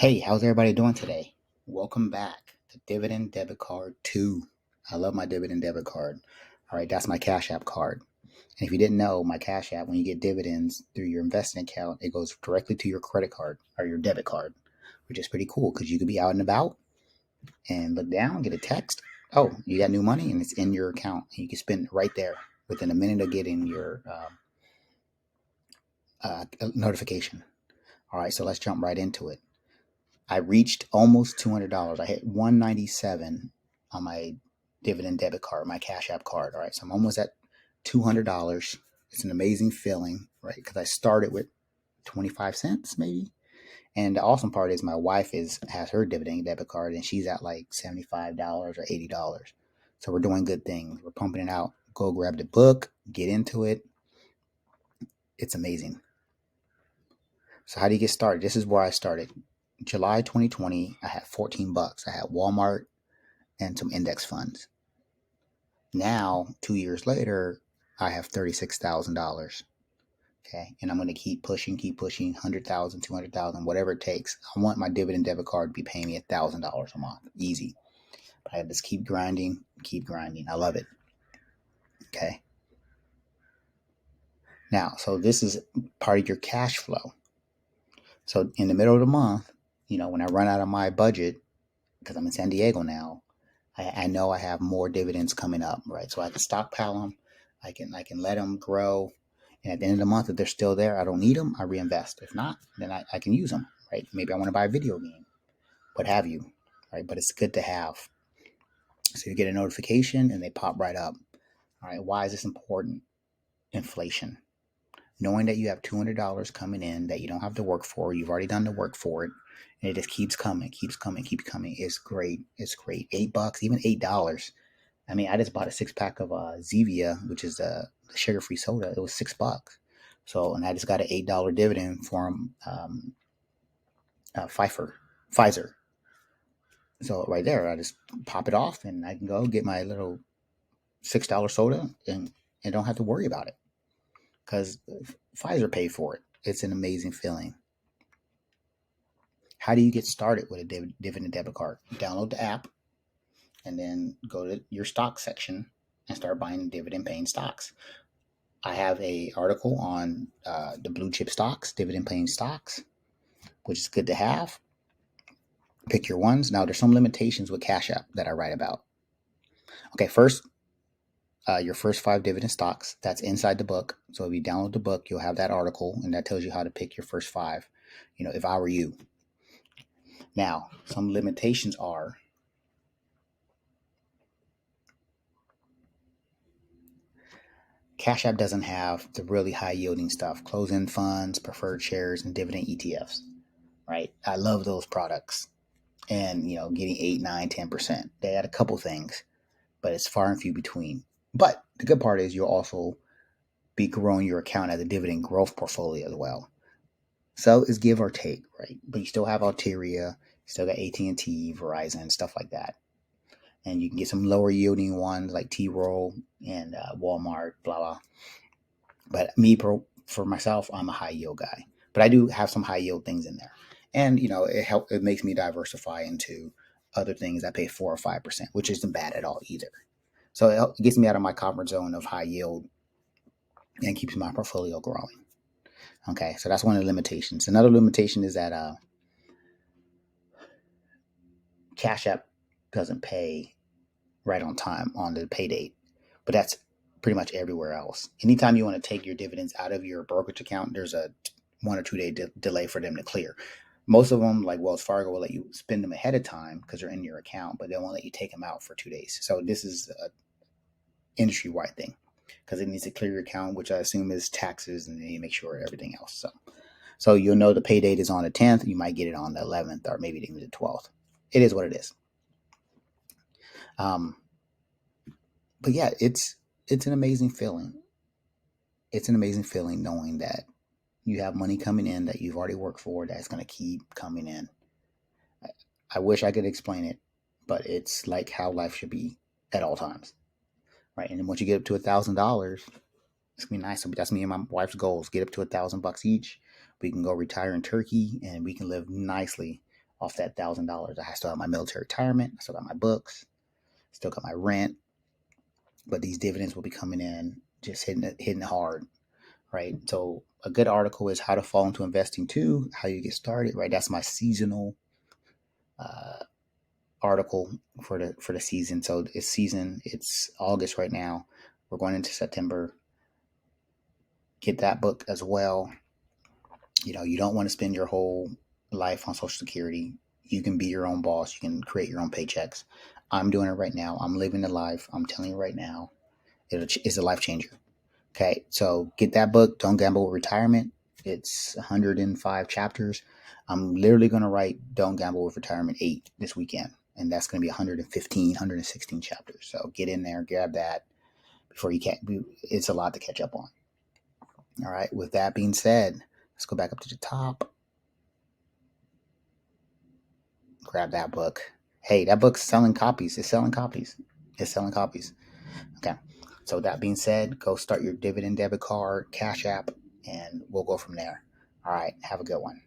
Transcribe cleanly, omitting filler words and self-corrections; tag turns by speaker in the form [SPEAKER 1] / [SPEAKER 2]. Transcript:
[SPEAKER 1] Hey, how's everybody doing today? Welcome back to Dividend Debit Card 2. I love my Dividend Debit Card. All right, that's my Cash App card. And if you didn't know, my Cash App, when you get dividends through your investing account, it goes directly to your credit card or your debit card, which is pretty cool because you could be out and about and look down, get a text. Oh, you got new money and it's in your account. And you can spend it right there within a minute of getting your notification. All right, so let's jump right into it. I reached almost $200. I hit 197 on my Dividend debit card, my Cash App card. All right, so I'm almost at $200. It's an amazing feeling, right? Because I started with 25 cents maybe. And the awesome part is my wife has her Dividend debit card and she's at like $75 or $80. So we're doing good things. We're pumping it out. Go grab the book, get into it. It's amazing. So how do you get started? This is where I started. July 2020, I had 14 bucks. I had Walmart and some index funds. Now, 2 years later, I have $36,000. Okay. And I'm going to keep pushing, 100,000, 200,000, whatever it takes. I want my Dividend debit card to be paying me $1,000 a month. Easy. But I just keep grinding, keep grinding. I love it. Okay. Now, so this is part of your cash flow. So in the middle of the month, when I run out of my budget, because I'm in San Diego now, I know I have more dividends coming up, right? So I can stockpile them. I can let them grow. And at the end of the month, if they're still there, I don't need them, I reinvest. If not, then I can use them, right? Maybe I want to buy a video game, what have you, right? But it's good to have. So you get a notification and they pop right up. All right, why is this important? Inflation. Knowing that you have $200 coming in that you don't have to work for, you've already done the work for it, and it just keeps coming. Keeps coming. It's great. It's great. $8, even $8. I mean, I just bought a 6 pack of Zevia, which is the sugar-free soda. It was $6. So, and I just got an $8 dividend from Pfizer. So right there, I just pop it off, and I can go get my little $6 soda, and don't have to worry about it because Pfizer paid for it. It's an amazing feeling. How do you get started with a Dividend debit card? Download the app, and then go to your stock section and start buying dividend paying stocks. I have a article on the blue chip stocks, dividend paying stocks, which is good to have. Pick your ones. Now, there's some limitations with Cash App that I write about. Okay, first, your first 5 dividend stocks, that's inside the book. So if you download the book, you'll have that article, and that tells you how to pick your first 5, if I were you. Now, some limitations are Cash App doesn't have the really high yielding stuff, closed-end funds, preferred shares, and dividend ETFs, right? I love those products. And, getting 8, 9, 10%. They add a couple things, but it's far and few between. But the good part is you'll also be growing your account as a dividend growth portfolio as well. So it's give or take, right? But you still have Alteria, still got AT&T, Verizon, stuff like that. And you can get some lower yielding ones like T-Roll and Walmart, blah, blah. But for myself, I'm a high yield guy. But I do have some high yield things in there. And, it makes me diversify into other things that pay 4 or 5%, which isn't bad at all either. So it gets me out of my comfort zone of high yield and keeps my portfolio growing. Okay, so that's one of the limitations. Another limitation is that Cash App doesn't pay right on time on the pay date, but that's pretty much everywhere else. Anytime you want to take your dividends out of your brokerage account, there's a 1 or 2 day delay for them to clear. Most of them, like Wells Fargo, will let you spend them ahead of time because they're in your account, but they won't let you take them out for 2 days. So this is an industry-wide thing because it needs to clear your account, which I assume is taxes, and then you make sure everything else. So you'll know the pay date is on the 10th. You might get it on the 11th or maybe even the 12th. It is what it is. But yeah, it's an amazing feeling. It's an amazing feeling knowing that you have money coming in that you've already worked for that's going to keep coming in. I wish I could explain it, but it's like how life should be at all times, right? And then once you get up to $1,000, it's gonna be nice. That's me and my wife's goals. Get up to $1,000 each. We can go retire in Turkey, and we can live nicely off that $1,000. I still have my military retirement. I still got my books. Still got my rent. But these dividends will be coming in, just hitting it hard, right? So a good article is how to fall into investing too, how you get started, right? That's my seasonal uh, article for the season. So it's August right now. We're going into September. Get that book as well. You don't want to spend your whole life on Social Security. You can be your own boss. You can create your own paychecks. I'm doing it right now. I'm living the life. I'm telling you right now, it's a life changer. Okay, so get that book, Don't Gamble with Retirement. It's 105 chapters. I'm literally going to write Don't Gamble with Retirement 8 this weekend, and that's going to be 115, 116 chapters. So get in there, grab that before you can't. It's a lot to catch up on. All right, with that being said, let's go back up to the top. Grab that book. Hey, that book's selling copies. It's selling copies. It's selling copies. Okay. So that being said, go start your Dividend debit card, Cash App, and we'll go from there. All right. Have a good one.